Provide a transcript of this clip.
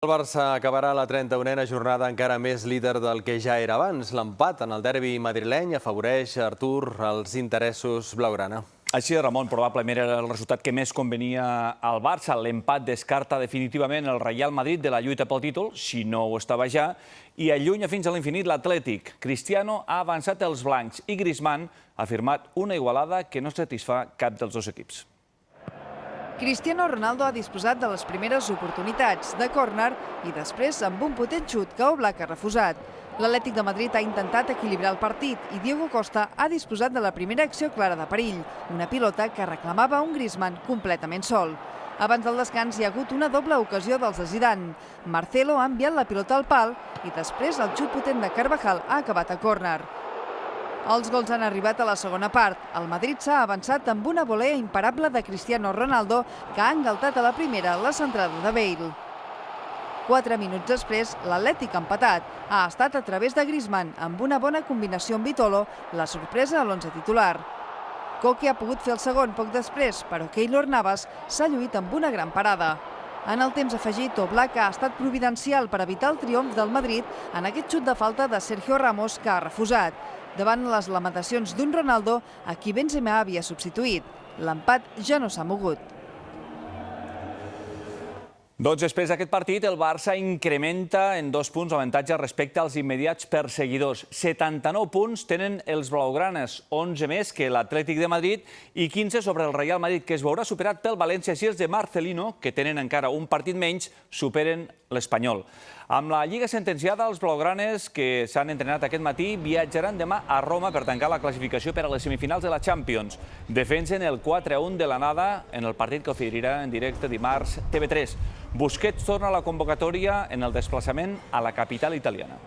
El Barça acabarà la 31a jornada encara més líder del que ja era abans. L'empat en el derbi madrileny afavoreix Artur els interessos blaugrana. Així de Ramon, probablement era el resultat que més convenia al Barça. L'empat descarta definitivament el Real Madrid de la lluita pel títol, si no ho estava ja, i allunya fins a l'infinit l'Atlètic. Cristiano ha avançat els blancs i Griezmann ha firmat una igualada que no satisfà cap dels dos equips. Cristiano Ronaldo ha disposat de les primeres oportunitats de córner i després amb un potent xut que Oblak ha refusat. L'Atlètic de Madrid ha intentat equilibrar el partit i Diego Costa ha disposat de la primera acció clara de perill, una pilota que reclamava un Griezmann completament sol. Abans del descans hi ha hagut una doble ocasió dels de Zidane. Marcelo ha enviat la pilota al pal i després el xut potent de Carvajal ha acabat a córner. Els gols han arribat a la segona part. El Madrid s'ha avançat amb una volea imparable de Cristiano Ronaldo que ha engaltat a la primera la centrada de Bale. 4 minuts després, l'Atlètic ha empatat. Ha estat a través de Griezmann, amb una bona combinació amb Vitolo, la sorpresa a l'11 titular. Coque ha pogut fer el segon poc després, però Keylor Navas s'ha lluït amb una gran parada. En el temps afegit, Oblak ha estat providencial per evitar el triomf del Madrid en aquest xut de falta de Sergio Ramos que ha refusat. Davant les lamentacions d'un Ronaldo, a qui Benzema havia substituït. L'empat ja no s'ha mogut. Doncs després d'aquest partit, el Barça incrementa en 2 punts l'avantatge respecte als immediats perseguidors. 79 punts tenen els blaugranes, 11 més que l'Atlètic de Madrid i 15 sobre el Real Madrid, que es veurà superat pel València si els de Marcelino, que tenen encara un partit menys, superen l'Espanyol. Amb la Lliga sentenciada, els blaugranes que s'han entrenat aquest matí viatjaran demà a Roma per tancar la classificació per a les semifinals de la Champions. Defensen el 4-1 de l'anada en el partit que oferirà en directe dimarts TV3. Busquets torna a la convocatòria en el desplaçament a la capital italiana.